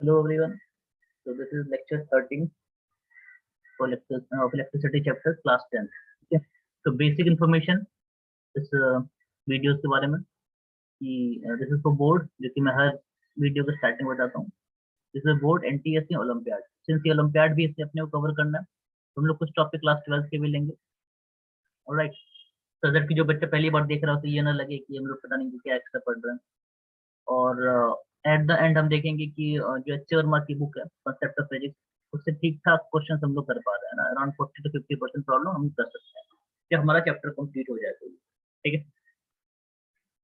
Hello everyone. So this is lecture 13 for of electricity chapter class 10. Okay. So basic information इस videos के बारे में कि this is for board, जो कि मैं हर वीडियो के स्टार्टिंग बताता हूँ. This is board NTSC olympiad. Since ये ओलंपियाड भी इससे अपने को कवर करना है, तो हम लोग कुछ टॉपिक क्लास 12 के भी लेंगे. ऑलराइट. तो अगर कि जो बच्चा पहली बार देख रहा हो तो ये ना लगे कि हम लोग पता नहीं क्या एक्स्ट्रा पढ़ रहे हैं. और एट द एंड हम देखेंगे कि जो एच वर्मा की बुक है कॉन्सेप्ट ऑफ फिजिक्स, उससे ठीक ठाक क्वेश्चन हम लोग कर पा रहे हैं ना. अराउंड 40 to 50% प्रॉब्लम हम कर सकते हैं जब हमारा चैप्टर कंप्लीट हो जाए तो. ठीक है.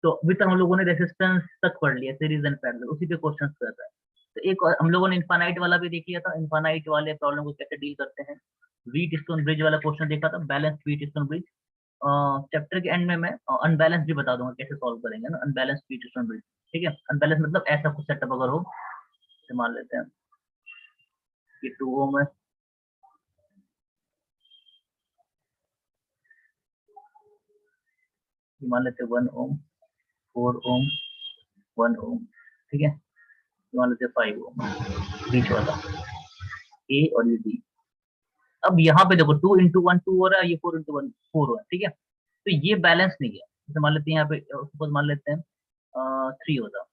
तो अभी तक हम लोगों ने रेसिस्टेंस तक पढ़ लिया, सीरीज एंड पैरेलल, उसी पे क्वेश्चन कर रहा है. तो एक और हम लोगों ने इनफाइनाइट वाला भी देख लिया था. इनफाइनाइट वाले प्रॉब्लम को कैसे डील करते हैं. व्हीट स्टोन ब्रिज वाला क्वेश्चन देखा था, balance wheat stone bridge. Chapter के एंड में मैं अनबैलेंस भी बता दूंगा कैसे सॉल्व करेंगे ना, अनबैलेंस व्हीट स्टोन ब्रिज. ठीक है. अनबैलेंस मतलब ऐसा कुछ सेटअप अगर हो, मान लेते हैं कि 2 ओम है, मान लेते हैं 1 ओम, 4 ओम, 1 ओम. ठीक है. मान लेते हैं 5 ओम बीच वाला ए और ये बी. अब यहाँ पे देखो 2 into 1 2 हो रहा है, ये 4 into 1 4 हो रहा है. ठीक है. तो ये बैलेंस नहीं है. जैसे मान लेते हैं यहाँ पे सपोज मान लेते हैं 3 होता.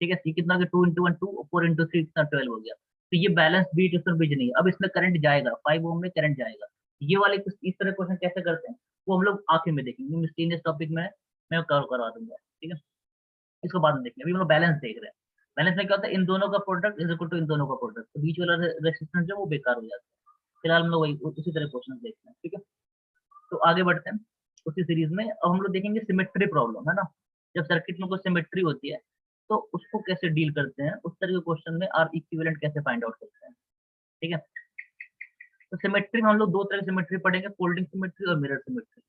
ठीक है. सी कितना कि 2 into 1 2, 4 into 3 कितना 12 हो गया. तो ये बैलेंस बीट उसमें बीज नहीं है. अब इसमें करंट जाएगा, 5 ओम में करंट जाएगा. ये वाले कुछ इस तरह क्वेश्चन कैसे करते हैं वो हम लोग आखिर में देखेंगे. मिसलेनियस टॉपिक में मैं कवर करवा दूंगा. ठीक है. इसको बाद में देखेंगे. अभी हम लोग बैलेंस देख रहे हैं. बैलेंस में क्या होता है, इन दोनों का प्रोडक्ट इज इक्वल टू इन दोनों का प्रोडक्ट. तो बीच वाला रेसिस्टेंस जो वो बेकार हो जाता है. फिलहाल हम लोग वही उसी तरह क्वेश्चन देखते हैं. ठीक है. तो आगे बढ़ते हैं उसी सीरीज में. अब हम लोग देखेंगे सिमेट्री प्रॉब्लम, है ना. जब सर्किट में कोई सिमेट्री होती है तो उसको कैसे डील करते हैं, उस तरह के क्वेश्चन में आर इक्विवेलेंट कैसे फाइंड आउट करते हैं. ठीक है. तो सिमेट्री में हम लोग दो तरह की सिमेट्री पढ़ेंगे, फोल्डिंग सिमेट्री और मिरर सिमेट्री.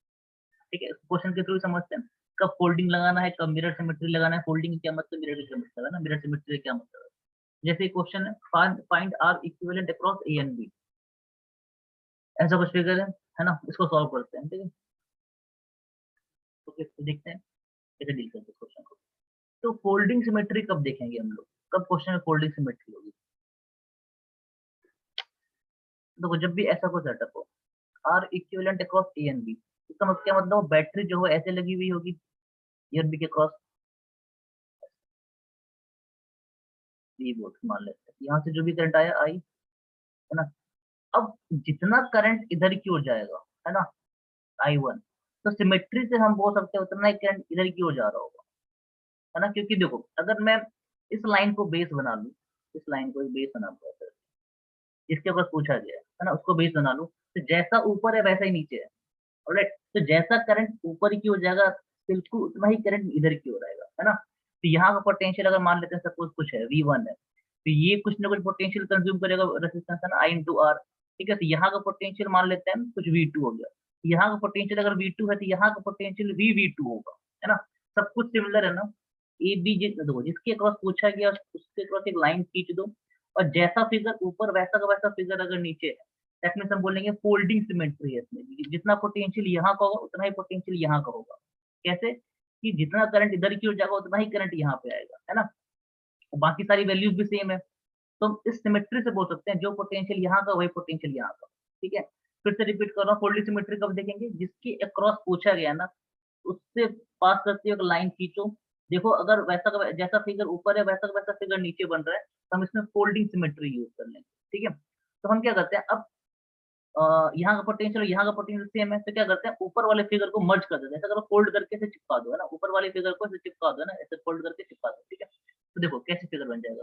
ठीक है. क्वेश्चन के थ्रू समझते हैं कब फोल्डिंग लगाना है, कब मिरर सिमेट्री लगाना है. फोल्डिंग की क्या मतलब, मिरर की क्या मतलब है ना, मिरर सिमेट्री क्या मतलब है. जैसे क्वेश्चन है find R equivalent across A and B, ऐसा कुछ फिगर है ना. इसको सॉल्व करते हैं. ठीक है. तो देखते हैं कैसे डील करते हैं क्वेश्चन को. तो फोल्डिंग सिमेट्री कब देखेंगे हम लोग, कब क्वेश्चन में फोल्डिंग सिमेट्री होगी. देखो जब भी ऐसा कोई सेटअप हो, R equivalent across A and B, इसका मतलब क्या मतलब, बैटरी जो है ऐसे लगी हुई होगी ए और बी के क्रॉस. बी वोल्ट मान लेते हैं. यहाँ से जो भी करंट आया आई, है ना. अब जितना करंट इधर की ओर जाएगा, है ना, I1, तो सिमेट्री से हम बोल सकते हैं उतना ही करंट इधर की ओर जा रहा होगा, है ना. क्योंकि देखो अगर मैं इस लाइन को बेस बना लूं, इस लाइन को बेस बना लूं, जिसके ऊपर पूछा गया है ना, उसको बेस बना लूं, तो जैसा ऊपर है वैसा ही नीचे है. ऑलराइट. तो जैसा करंट ऊपर की ओर जाएगा बिल्कुल उतना ही करंट इधर की ओर आएगा, है ना. तो यहाँ का पोटेंशियल अगर मान लेते हैं सपोज कुछ है V1 है, तो ये कुछ ना कुछ पोटेंशियल कंज्यूम करेगा, रेजिस्टेंस है ना I into R. ठीक है. तो यहाँ का पोटेंशियल मान लेते हैं कुछ V2 हो गया. यहाँ का पोटेंशियल अगर V2 है तो यहाँ का पोटेंशियल VV2 होगा, है ना. सब कुछ सिमिलर है ना. ए बी देखो जिसके अक्रॉस पूछा गया उसके अक्रॉस एक लाइन खींच दो, और जैसा फिगर ऊपर वैसा का वैसा फिगर अगर नीचे है, दैट मींस हम बोलेंगे फोल्डिंग सिमेट्री है इसमें. जितना पोटेंशियल यहाँ का होगा उतना ही पोटेंशियल यहाँ का होगा. कैसे कि जितना करंट इधर की ओर जाएगा उतना ही करंट यहाँ पे आएगा, है ना. और बाकी सारी वैल्यूज भी सेम है. तो हम इस सिमेट्री से बोल सकते हैं जो पोटेंशियल यहाँ का वही पोटेंशियल यहाँ का. ठीक है. फिर से रिपीट कर रहा हूँ, फोल्डिंग सिमेट्री कब देखेंगे, जिसके अक्रॉस पूछा गया ना उससे पास करते हुए लाइन खींचो. देखो अगर वैसा का जैसा फिगर ऊपर है वैसा का वैसा फिगर नीचे बन रहा है, तो हम इसमें फोल्डिंग सिमेट्री यूज कर लेंगे. ठीक है. तो हम क्या करते हैं, अब यहाँ का पोटेंशियल यहाँ का पोटेंशियल सेम है, तो क्या करते हैं ऊपर वाले फिगर को मर्ज कर देते हैं. ऐसा करो फोल्ड करके से चिपका दो, है ना. ऊपर वाले फिगर को ऐसे चिपका दो, है ना, ऐसे फोल्ड करके चिपका दो. ठीक है. तो देखो कैसे फिगर बन जाएगा,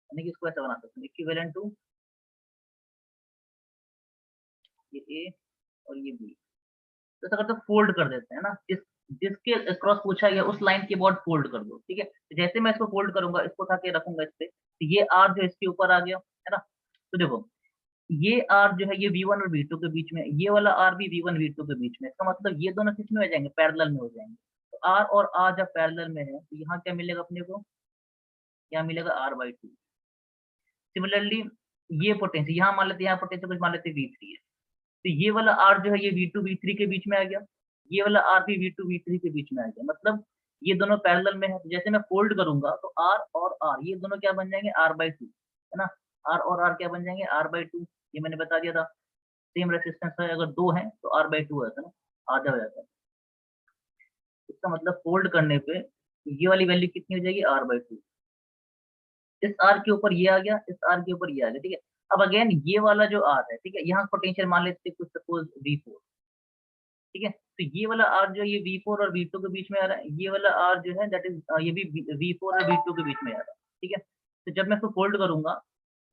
यानी कि इसको ऐसा बना सकते हैं इक्विवेलेंट टू ये ए और ये बी. तो ऐसा करते हैं फोल्ड कर देते हैं ना. जिसके क्रॉस पूछा गया उस लाइन के बाद फोल्ड कर दो. ठीक है. तो जैसे मैं इसको फोल्ड करूंगा, इसको उठा के रखूंगा इस पे, तो ये आर जो इसके ऊपर आ गया, है ना. तो देखो ये आर जो है ये V1 और V2 के बीच में, ये वाला आर भी V1 V2 के बीच में. इसका मतलब ये दोनों किस में हो जाएंगे, पैरेलल में हो जाएंगे. तो आर और आर जब पैरेलल में है तो यहाँ क्या मिलेगा अपने को, क्या मिलेगा R/2. सिमिलरली ये पोटेंशियल यहाँ मान लेते हैं, यहाँ पोटेंशियल कुछ मान लेते हैं V3 है, तो ये वाला आर जो है ये V2 V3 के बीच में आ गया, ये वाला आर भी V2 V3 के बीच में आ गया. मतलब ये दोनों पैरेलल में है, तो जैसे मैं फोल्ड करूंगा तो आर और आर ये दोनों क्या बन जाएंगे, आर बाई टू, है ना। आर और आर क्या बन जाएंगे, आर बाई टू। ये मैंने बता दिया था, सेम रेसिस्टेंस है, अगर दो है तो आर बाई टू है ना, आधा हो जाता है। इसका मतलब फोल्ड करने पे ये वाली वैल्यू कितनी हो जाएगी, आर बाई टू। इस आर के ऊपर ये आ गया, इस आर के ऊपर ये आ गया, ठीक है। अब अगेन ये वाला जो आर है, ठीक है, यहाँ पोटेंशियल मान लेते हैं कुछ सपोज V4, ठीक है। तो ये वाला आर जो ये V4 और V2 के बीच में आ रहा है, ये वाला आर जो है दैट इज ये भी V4 और V2 के बीच में आ रहा है, ठीक है। तो जब मैं इसको फोल्ड करूंगा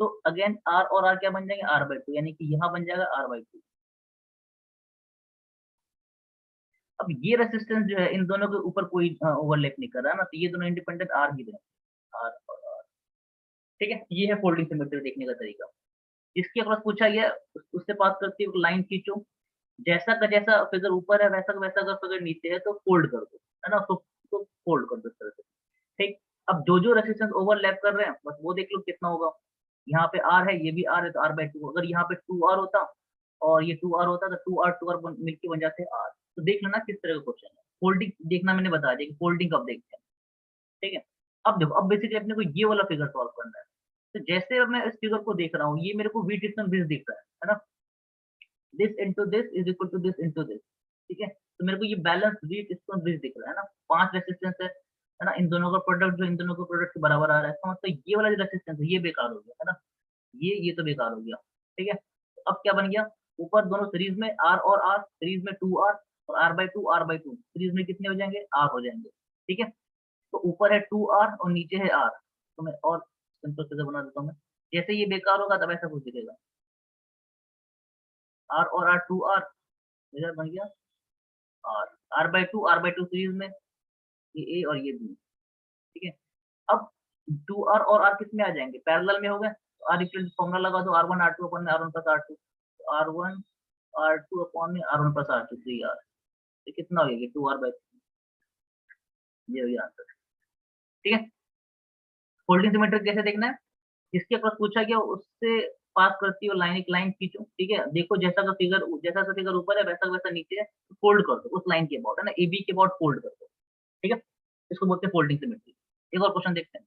तो अगेन आर और आर क्या बन जाएंगे, आर बाई टू, यानी कि यहाँ बन जाएगा आर बाई टू। अब ये रेसिस्टेंस जो है इन दोनों के ऊपर कोई ओवरलैप नहीं कर रहा है ना, तो ये दोनों इंडिपेंडेंट आर ही रहेंगे, आर और आर, ठीक है। ये है फोल्डिंग सिमेट्री देखने का तरीका। जिसके अक्रॉस पूछा गया उससे पास करती हुए लाइन खींचो, जैसा का जैसा फिगर ऊपर है वैसा का वैसा अगर फिगर नीचे है तो फोल्ड कर दो, है ना, तो फोल्ड कर दो इस तरह से, ठीक। अब जो जो रेसिस्टेंस ओवरलैप कर रहे हैं बस वो देख लो कितना होगा। यहाँ पे आर है, ये भी आर है, तो आर बाई टू। अगर यहाँ पे टू आर होता और ये टू आर होता तो टू आर मिलके बन जाते आर। तो देख लेना किस तरह का क्वेश्चन है। फोल्डिंग देखना मैंने बता दिया कि फोल्डिंग कब देखते हैं, ठीक है। अब देखो, अब बेसिकली अपने को ये वाला फिगर सॉल्व करना है। तो जैसे अब मैं इस फिगर को देख रहा हूँ, ये मेरे को वी डिस्टेंस दिस दिख रहा है ना, this into this is equal to this into this, ठीक है। तो मेरे को ये बैलेंस वी डिस्टेंस दिस दिख रहा है ना, 5 रेसिस्टेंस है ना, इन दोनों का प्रोडक्ट जो इन दोनों का प्रोडक्ट के बराबर आ रहा है, तो मतलब ये वाला जो रेसिस्टेंस है ये बेकार हो गया, है ना, ये तो बेकार हो गया, ठीक है। तो अब क्या बन गया, ऊपर दोनों सीरीज में आर और आर, सीरीज में टू आर और आर बाई टू सीरीज में कितने हो जाएंगे, आर हो जाएंगे, ठीक है। तो ऊपर है टू आर और नीचे है आर, तो मैं और सिंपल फिगर बना देता हूँ मैं। जैसे ये बेकार होगा तब ऐसा कुछ दिखेगा, आर और आर टू आर, इधर बन गया R, R by two series में, ये ए और ये बी, ठीक है। अब टू आर और आर किस में आ जाएंगे, पैरेलल में हो गए, तो आर इक्वल फॉर्मूला लगा दो, r one r two upon में r one plus r two, r one r two upon में r one plus r two, three r, तो कितना हो गया, टू आर बाई, ये हो गया आंसर, ठीक है। फोल्डिंग सिमेट्री कैसे देखना है, जिसके पास पूछा गया उससे पास करती हो लाइन, एक लाइन खींचो, ठीक है। देखो जैसा का फिगर ऊपर है वैसा का वैसा नीचे है, तो फोल्ड कर दो उस लाइन के अबाउट, है ना, ए बी के अबाउट फोल्ड कर दो, ठीक है। इसको बोलते हैं फोल्डिंग सिमेट्री। एक और क्वेश्चन देखते हैं।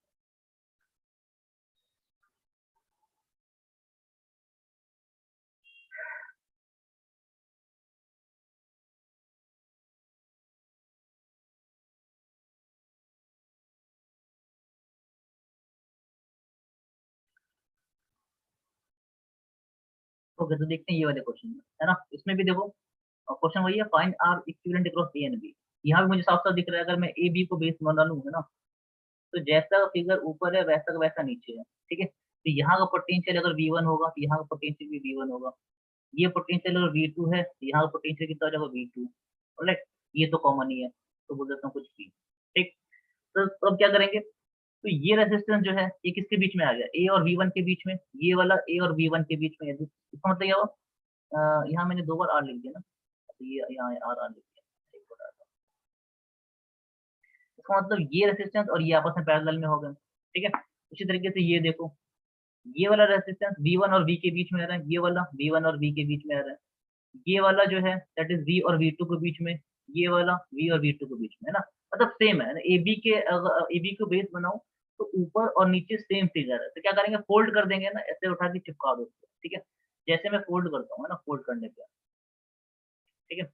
ओके, तो देखते हैं ये वाले क्वेश्चन में, है ना। इसमें भी देखो क्वेश्चन वही है, find R equivalent across A and B. यहाँ भी मुझे साफ साफ दिख रहा है, अगर मैं ए बी को बेस बना लूँ, है ना, तो जैसा फिगर ऊपर है वैसा का वैसा नीचे है, ठीक है। तो यहाँ का पोटेंशियल अगर V1 होगा तो यहाँ का पोटेंशियल भी V1 होगा। ये पोटेंशियल अगर V2 है तो यहाँ का पोटेंशियल कितना हो जाएगा, V2, राइट। ये तो कॉमन ही है, तो बोल देता हूँ कुछ भी, ठीक। तो अब क्या करेंगे, तो ये रेजिस्टेंस जो है ये किसके बीच में आ गया, ए और V1 के बीच में, ये वाला ए और V1 के बीच में है। इसका मतलब क्या हुआ, यहाँ मैंने दो बार आर लिख दिया ना, तो ये यहाँ आर आर लिख दिया, एक बार आर। इसका मतलब ये रेजिस्टेंस और ये आपस में पैरेलल में हो गए, ठीक है। उसी तरीके से ये देखो, ये वाला रेजिस्टेंस V1 और V के बीच में आ रहा है, ये वाला V1 और V के बीच में आ रहा है, ये वाला जो है दैट इज V और V2 के बीच में, ये वाला V और V2 के बीच में, है ना, मतलब सेम है। ए बी के, अगर ए बी को बेस बनाओ तो ऊपर और नीचे सेम फिगर है, तो क्या करेंगे, फोल्ड कर देंगे ना, ऐसे उठा के चिपका दो उसको, ठीक है। जैसे मैं फोल्ड करता हूँ, है ना, फोल्ड करने पे, ठीक है।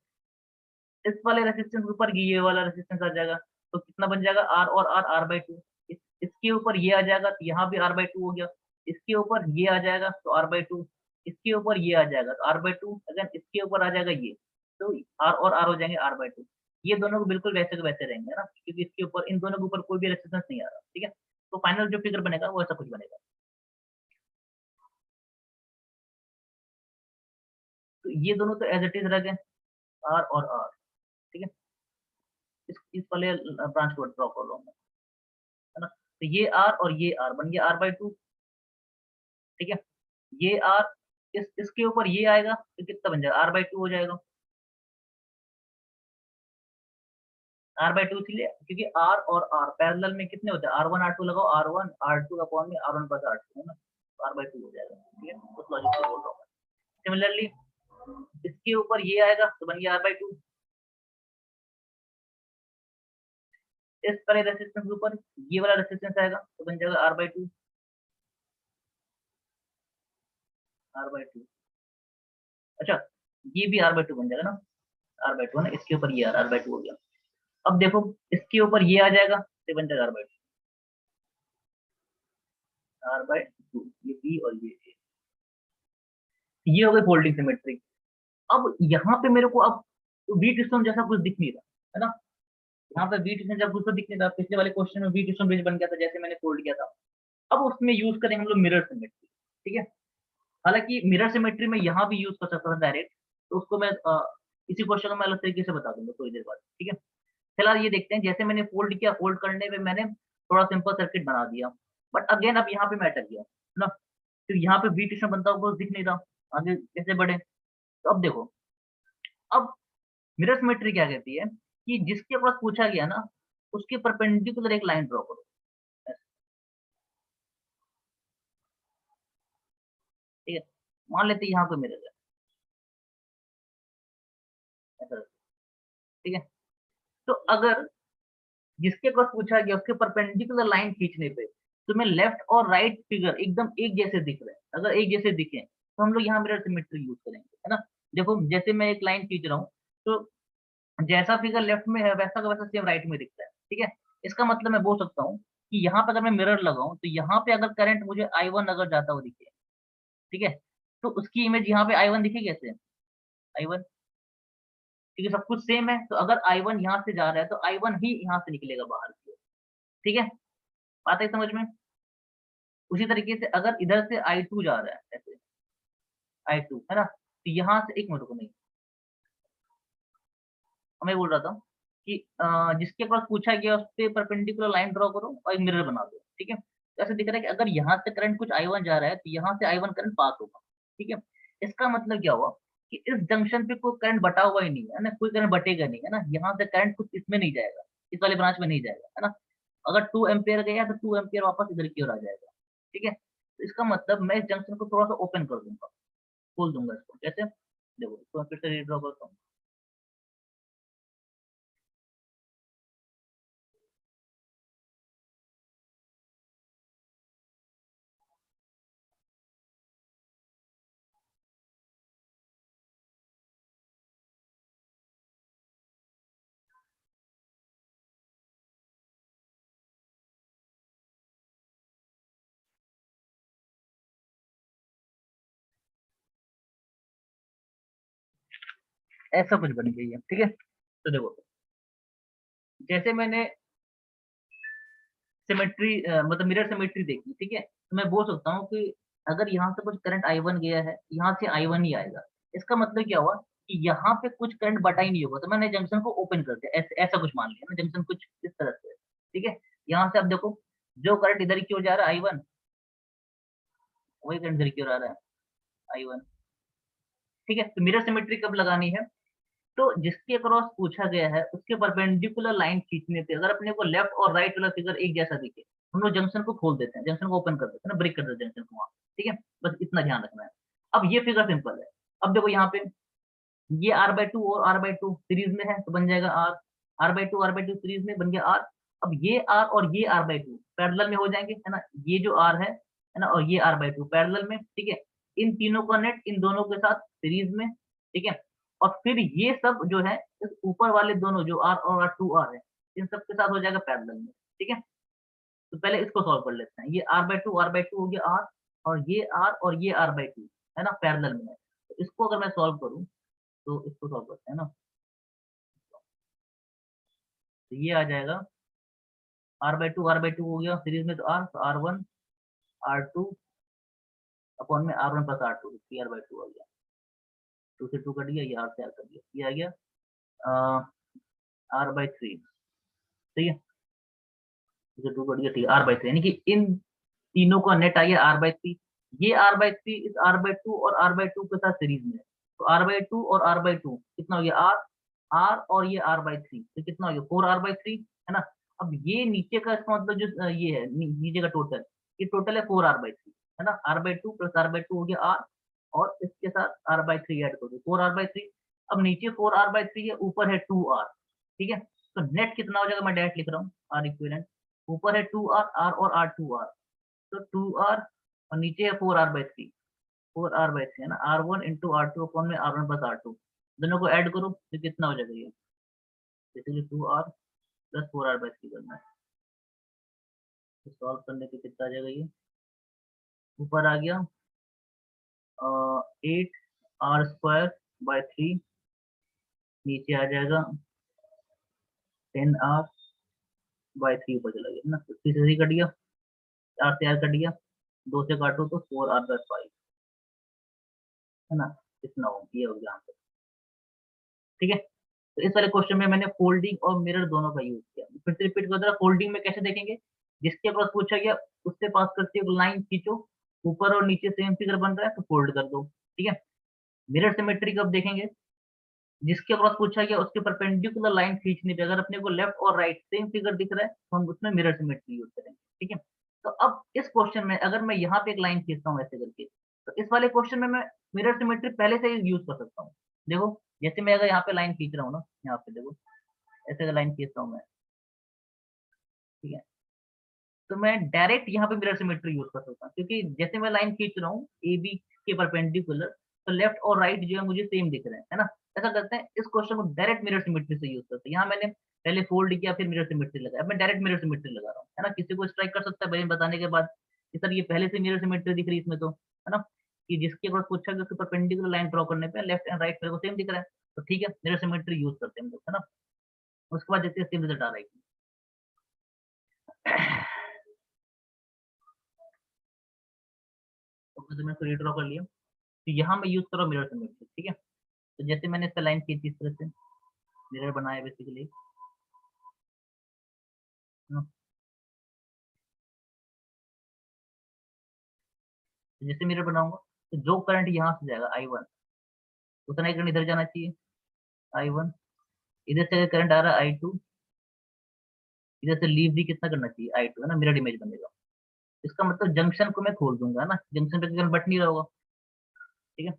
इस वाले रेसिस्टेंस के ऊपर ये वाला रेसिस्टेंस आ जाएगा, तो कितना बन जाएगा, आर और आर, आर बाई टू। इसके ऊपर ये आ जाएगा तो यहाँ भी आर बाई टू हो गया, इसके ऊपर ये आ जाएगा तो आर बाई टू, इसके ऊपर ये आ जाएगा तो आर बाई टू, अगर इसके ऊपर आ जाएगा ये, तो आर और आर हो जाएंगे आर बाई टू। ये दोनों को बिल्कुल वैसे के वैसे रहेंगे, है ना, क्योंकि इसके ऊपर इन दोनों के ऊपर कोई भी रेसिस्टेंस नहीं आ रहा, ठीक है। तो फाइनल जो फिगर बनेगा वो ऐसा कुछ बनेगा। तो ये दोनों तो एज इट इज रह गए, आर और आर, ठीक है। इस वाले ब्रांच को ड्रॉ कर लो, है ना। तो ये आर और ये आर बन गया आर बाई टू, ठीक है। ये आर, इसके ऊपर ये आएगा तो कितना बन जाएगा, आर बाई टू हो जाएगा, आर बाई टू, इसलिए क्योंकि आर और आर पैरेलल में कितने होते हैं, आर वन आर टू लगाओ, r one r two upon में r one plus r two, है ना, तो आर बाई टू हो जाएगा, ठीक है। उस लॉजिक से बोल रहा हूँ। सिमिलरली इसके ऊपर ये आएगा तो बन गया आर बाई टू, इस वाले रेसिस्टेंस के ऊपर ये वाला रेसिस्टेंस आएगा तो बन जाएगा R/2, R/2। अच्छा, ये भी R/2 बन जाएगा ना, R/2 है ना, इसके ऊपर ये R/2 हो गया। अब देखो इसके ऊपर ये आ जाएगा तो बन जाएगा R/2, R/2, ये B और ये A। ये हो गई फोल्डिंग सिमेट्री। अब यहाँ पे मेरे को अब वीट स्टोन जैसा कुछ दिख नहीं रहा है ना, यहाँ पे वीट स्टोन जब कुछ तो दिख नहीं रहा। पिछले वाले क्वेश्चन में वीट स्टोन ब्रिज बन गया था जैसे मैंने फोल्ड किया था। अब उसमें यूज करेंगे हम लोग मिरर सिमेट्री, ठीक है। हालांकि मिरर सिमेट्री में यहाँ भी यूज कर सकता था डायरेक्ट, तो उसको मैं इसी क्वेश्चन को मैं अलग तरीके से बता दूंगा थोड़ी देर बाद, ठीक है। फिलहाल ये देखते हैं, जैसे मैंने फोल्ड किया, फोल्ड करने में मैंने थोड़ा सिंपल सर्किट बना दिया, बट अगेन अब यहाँ पे मैं अटक गया है ना, तो यहाँ पे वी ट्यूशन बनता हुआ दिख नहीं रहा, आगे कैसे बढ़े। तो अब देखो, अब मिरर सिमेट्री क्या कहती है कि जिसके पास पूछा गया ना उसके परपेंडिकुलर एक लाइन ड्रॉ करो, ठीक है। मान लेते हैं यहाँ पे मिरर है ऐसा, ठीक है। तो अगर जिसके पास पूछा गया उसके परपेंडिकुलर लाइन खींचने पे तुम्हें लेफ्ट और राइट फिगर एकदम एक जैसे दिख रहे हैं, अगर एक जैसे दिखे तो हम लोग यहाँ मिरर सिमेट्री यूज करेंगे, है ना। देखो जैसे मैं एक लाइन खींच रहा हूँ तो जैसा फिगर लेफ्ट में है वैसा का वैसा सेम राइट में दिखता है, ठीक है। इसका मतलब मैं बोल सकता हूँ कि यहाँ पे अगर मैं मिरर लगाऊं तो यहाँ पे अगर करंट मुझे I1 अगर जाता हुआ दिखे, ठीक है, तो उसकी इमेज यहाँ पे I1 दिखेगी कैसे, I1, क्योंकि सब कुछ सेम है, तो अगर I1 यहाँ से जा रहा है तो I1 ही यहाँ से निकलेगा बाहर की ओर, ठीक है। बात है समझ में। उसी तरीके से अगर इधर से I2 जा रहा है ऐसे, I2 है ना, तो यहाँ से एक मिनट को नहीं, मैं बोल रहा था कि जिसके पास पूछा गया उस पे परपेंडिकुलर लाइन ड्रॉ करो और एक मिरर बना दो, ठीक है। तो ऐसे दिख रहा है कि अगर यहाँ से करंट कुछ I1 जा रहा है तो यहाँ से I1 करंट पास होगा, ठीक है। इसका मतलब क्या हुआ कि इस जंक्शन पे कोई करंट बटा हुआ ही नहीं है ना, कोई करंट बटेगा नहीं, है ना। यहाँ से करंट कुछ इसमें नहीं जाएगा, इस वाले ब्रांच में नहीं जाएगा, है ना। अगर 2 एम्पियर गया तो 2 एम्पियर वापस इधर की ओर आ जाएगा, ठीक है। तो इसका मतलब मैं इस जंक्शन को थोड़ा सा ओपन कर दूंगा, खोल दूंगा इसको, कैसे, देखो इसको मैं फिर से रीड्रॉ करता हूँ। ऐसा कुछ बन गई है, ठीक है। तो देखो जैसे मैंने सिमेट्री मतलब मिरर सिमेट्री देखी, ठीक है, तो मैं बोल सकता हूँ कि अगर यहाँ से कुछ करंट I1 गया है, यहाँ से I1 ही आएगा। इसका मतलब क्या हुआ कि यहाँ पे कुछ करंट बटा ही नहीं होगा, तो मैंने जंक्शन को ओपन कर दिया, ऐसा कुछ मान लिया ना, जंक्शन कुछ इस तरह से, ठीक है। यहाँ से अब देखो जो करंट इधर की ओर जा रहा है I1, वही करंट इधर की ओर आ रहा है I1, ठीक है। तो मिरर सिमेट्री कब लगानी है, तो जिसके क्रॉस पूछा गया है उसके परपेंडिकुलर लाइन खींचने पे अगर अपने को लेफ्ट और राइट वाला फिगर एक जैसा दिखे, हम लोग जंक्शन को खोल देते हैं, जंक्शन को ओपन कर देते हैं ना, ब्रेक कर देते हैं जंक्शन को वहां, ठीक है। बस इतना ध्यान रखना है। अब ये फिगर सिंपल है। अब देखो यहाँ पे ये R/2 और R/2 सीरीज में है तो बन जाएगा R, R/2 सीरीज में बन गया R। अब ये R और ये R/2 पैरेलल में हो जाएंगे, है ना। ये जो R है ना, और ये R/2 पैरेलल में, ठीक है। इन तीनों का नेट इन दोनों के साथ सीरीज में, ठीक है। और फिर ये सब जो है इस ऊपर वाले दोनों जो R और R2R है इन सब के साथ हो जाएगा पैरेलल में, ठीक है। तो पहले इसको सॉल्व कर लेते हैं। ये R/2 हो गया R, और ये R और ये R/2 है ना पैरेलल में है। तो इसको अगर मैं सॉल्व करूँ तो इसको सॉल्व करते हैं ना, तो ये आ जाएगा R/2 हो गया सीरीज में, तो R1 R2 अपॉन में R1 प्लस R2, 3R/2 आ गया। 2 से 2 कट गया, ये R से R कट गया, ये आ गया R/3, ठीक है। 2 से 2 कट गया, ठीक है, R/3 यानी कि इन तीनों का नेट आ गया R/3। ये R/3 इस R/2 और R/2 के साथ सीरीज में है, तो R/2 और R/2 कितना हो गया R, R और ये R/3 तो कितना हो गया 4R/3, है ना। अब ये नीचे का इसका मतलब जो ये है नीचे का टोटल, ये टोटल है 4R/3, है ना। R/2 प्लस R/2 हो गया R, और इसके साथ R/3 ऐड कर दो 4R/3। अब नीचे 4R/3 है, ऊपर है 2R, ठीक है। तो नेट कितना हो जाएगा, मैं डायरेक्ट लिख रहा हूँ आर इक्विवेलेंट, ऊपर है 2r, आर और आर 2r, तो 2r और नीचे है 4r/3, 4r/3 है ना, r1 इंटू r2 अपॉन में r1 प्लस r2, दोनों को ऐड करो तो कितना हो जाएगा, ये बेसिकली 2r प्लस 4r/3 करना है, तो सॉल्व करने पे कितना आ जाएगा, ये ऊपर आ गया 8r² बाय 3, नीचे आ जाएगा 10r/3, ऊपर चला गया ना, 3 से 3 कट गया, 4 से r कट गया, 2 से काटो तो 4r+5 है ना, कितना हो, ये हो गया आंसर। ठीक है, तो इस वाले क्वेश्चन में मैंने फोल्डिंग और मिरर दोनों का यूज किया। फिर से रिपीट कर दे रहा, फोल्डिंग में कैसे देखेंगे, जिसके पास पूछा गया उससे पास करते हुए लाइन खींचो, ऊपर और नीचे सेम फिगर बन रहा है तो फोल्ड कर दो। ठीक है, मिरर सिमेट्री कब देखेंगे, जिसके क्रॉस पूछा गया उसके परपेंडिकुलर लाइन खींचने पे अगर अपने को लेफ्ट और राइट सेम फिगर दिख रहा है तो हम उसमें मिरर सिमेट्री यूज करेंगे। ठीक है, तो अब इस क्वेश्चन में अगर मैं यहाँ पे एक लाइन खींचता हूँ ऐसे करके, तो इस वाले क्वेश्चन में मैं मिरर सिमेट्री पहले से ही यूज कर सकता हूँ। देखो जैसे मैं अगर यहाँ पे लाइन खींच रहा हूँ ना, यहाँ पे देखो ऐसे अगर लाइन खींचता हूँ मैं, ठीक है, तो मैं डायरेक्ट यहाँ पे मिरर सिमेट्री यूज कर सकता हूँ, क्योंकि जैसे मैं लाइन खींच रहा हूँ ए बी के परपेंडिकुलर, तो लेफ्ट और राइट जो है मुझे सेम दिख रहे हैं, है ना। ऐसा करते हैं, इस क्वेश्चन को डायरेक्ट मिरर सिमेट्री से यूज करते हैं। यहाँ मैंने पहले फोल्ड किया फिर मिरर सिमेट्री लगाया, अब मैं डायरेक्ट मिरर सिमेट्री लगा रहा हूँ, है ना। किसी को स्ट्राइक कर सकता है भाई बताने के बाद कि सर ये पहले से मिरर सिमेट्री दिख रही है इसमें, तो है ना, कि जिसके पास पूछा गया उसके परपेंडिकुलर लाइन ड्रॉ करने पे लेफ्ट एंड राइट मेरे को सेम दिख रहा है, तो ठीक है मिरर सिमेट्री यूज करते हैं हम लोग, है ना। उसके बाद देखते हैं सेम रिजल्ट आ रहा है। तो मैंने रीड्रॉ कर लिया, तो यहाँ मैं यूज कर रहा हूँ मिरर सिमेट्री। ठीक है, तो जैसे मैंने इसका लाइन खींची इस तरह से, मिरर बनाया बेसिकली, तो जैसे मिरर बनाऊंगा तो जो करंट यहाँ से जाएगा I1, उतना ही करंट इधर जाना चाहिए I1, इधर से करंट आ रहा है I2, इधर से लीव भी कितना करना चाहिए I2, है ना, मिरर इमेज बनेगा। इसका मतलब जंक्शन को मैं खोल दूंगा ना, जंक्शन पे करंट बट नहीं रहा होगा। ठीक है,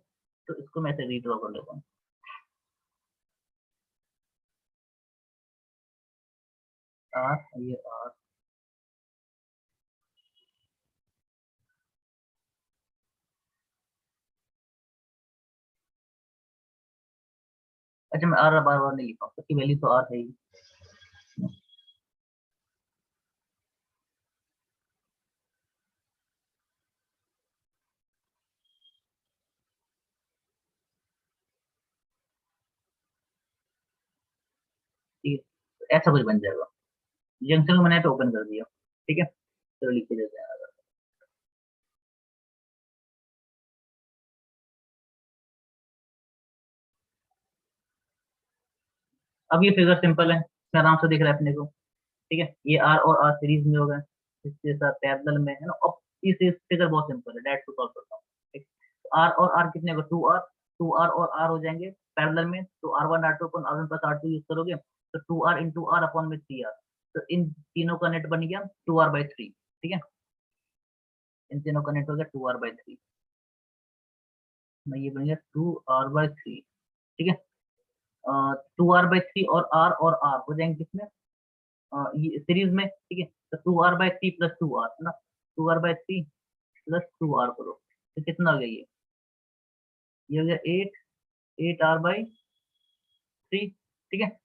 तो इसको मैं ऐसे रीड्रॉ कर लेता हूँ। आर, ये आर, अच्छा मैं आर बार बार नहीं लिखा, उसकी वैल्यू तो आर है ही। ठीक है, तो ऐसा कुछ बन जाएगा, जंक्शन को मैंने तो ओपन कर दिया। ठीक है, तो लिख के देते हैं। अब ये फिगर सिंपल है, इसमें आराम से दिख रहा है अपने को। ठीक है, ये आर और आर सीरीज में हो गए, इसके साथ पैरेलल में, है ना। अब इस फिगर बहुत सिंपल है, डायरेक्ट टू सॉल्व करता हूँ। ठीक, तो आर और आर कितने होगा, 2r, 2r और r हो जाएंगे पैरेलल में, तो r1 r2 अपन r1 प्लस r2 यूज करोगे तो 2r इंटू r अपॉन में 3r, तो इन तीनों का नेट बन गया 2r/3। ठीक है, इन तीनों का नेट हो गया 2r/3, मैं ये बन गया 2r/3। ठीक है, 2r/3 और r हो जाएंगे कितने, ये सीरीज में। ठीक है, तो 2r/3 प्लस 2r, है ना, 2r/3 प्लस 2r करो तो कितना हो गया, ये हो गया 8r/3। ठीक है,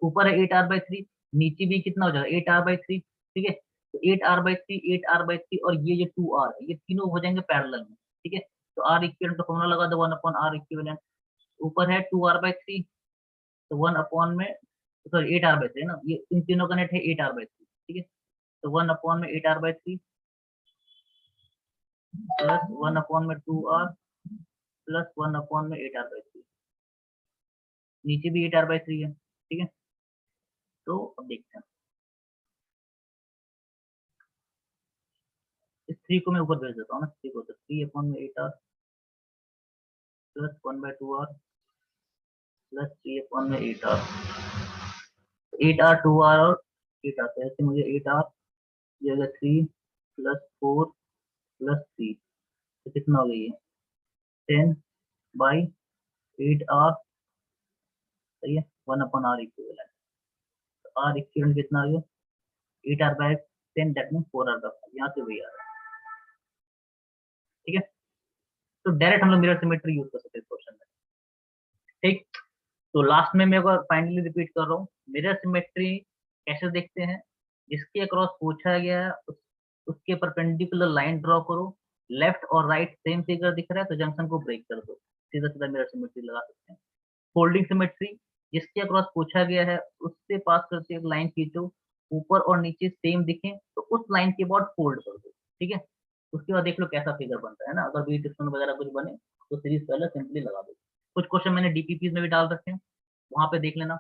ऊपर है 8r/3, नीचे भी कितना हो जाएगा 8r/3। ठीक है, तो 8r/3, 8r/3 और ये जो 2r है ये तीनों हो जाएंगे पैरेलल में। ठीक है, तो आर इक्विवेलेंट का फॉर्मूला लगा दो, 1/r इक्विवेलेंट, ऊपर है 2r/3, तो 1 अपॉन में, सॉरी 8r/3 ना, ये इन तीनों का नेट है 8r/3। ठीक है, तो 1 अपॉन में 8r/3 प्लस 1 अपॉन में 2r प्लस 1 अपॉन में 8r/3, नीचे भी 8r/3 है। ठीक है, तो अब देखते हैं, इस 3 को मैं ऊपर भेज देता हूँ ना, 3 को, तो 3/8r plus 1/2r plus 3/8r, 8r 2r और 8r, तो ऐसे मुझे 8r, ये हो गया 3 प्लस 4 प्लस 3, तो कितना हो गया ये 10/8r। सही है, 1/r इक्विवेलेंट। आर इक्विवेलेंट कितना आ गया 8r/10 दैट मीन 4r/5 यहाँ से वही आ रहा है। ठीक है, तो डायरेक्ट हम लोग मिरर सिमेट्री यूज कर सकते हैं क्वेश्चन में। ठीक, तो लास्ट में मैं फाइनली रिपीट कर रहा हूँ, मिरर सिमेट्री कैसे देखते हैं, जिसके अक्रॉस पूछा गया है उसके परपेंडिकुलर लाइन ड्रॉ करो, लेफ्ट और राइट सेम फिगर दिख रहा है तो जंक्शन को ब्रेक कर दो, सीधा सीधा मिरर सिमेट्री लगा सकते हैं। फोल्डिंग सिमेट्री, जिसके अक्रॉस पूछा गया है उससे पास करते एक लाइन खींचो, ऊपर और नीचे सेम दिखे तो उस लाइन के बाद फोल्ड कर दो। ठीक है, उसके बाद देख लो कैसा फिगर बनता है ना, अगर बीट स्टोन वगैरह कुछ बने तो सीरीज पहले सिंपली लगा दो। कुछ क्वेश्चन मैंने डीपीपी में भी डाल रखे हैं, वहां पे देख लेना।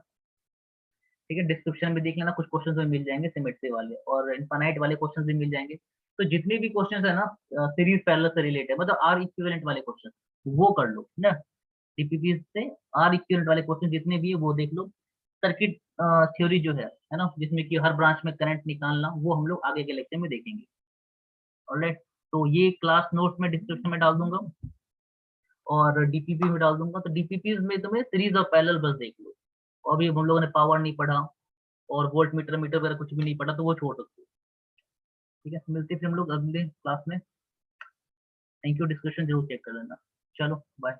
ठीक है, डिस्क्रिप्शन में देख लेना, कुछ क्वेश्चंस में मिल जाएंगे सिमेट्री वाले, और इनफाइनाइट वाले क्वेश्चंस भी मिल जाएंगे। तो जितने भी क्वेश्चंस है ना सीरीज पैरेलल से रिलेटेड, मतलब आर इक्विवेलेंट वाले क्वेश्चन वो कर लो ना, डीपीपी से आर इक्विवेलेंट वाले क्वेश्चन जितने भी है वो देख लो। सर्किट थ्योरी जो है ना, जिसमें कि हर ब्रांच में करंट निकालना, वो हम लोग आगे के लेक्चर में देखेंगे। ऑलराइट, तो ये क्लास नोट में डिस्क्रिप्शन में डाल दूंगा और डीपीपी में डाल दूंगा। तो डीपीपी में तुम्हें सीरीज और पैरेलल बस देख लो, और अभी हम लोगों ने पावर नहीं पढ़ा और वोल्ट मीटर मीटर वगैरह कुछ भी नहीं पढ़ा, तो वो छोड़ सकते हो। ठीक है, मिलते हैं फिर हम लोग अगले क्लास में। थैंक यू, डिस्कशन जरूर चेक कर लेना। चलो बाय।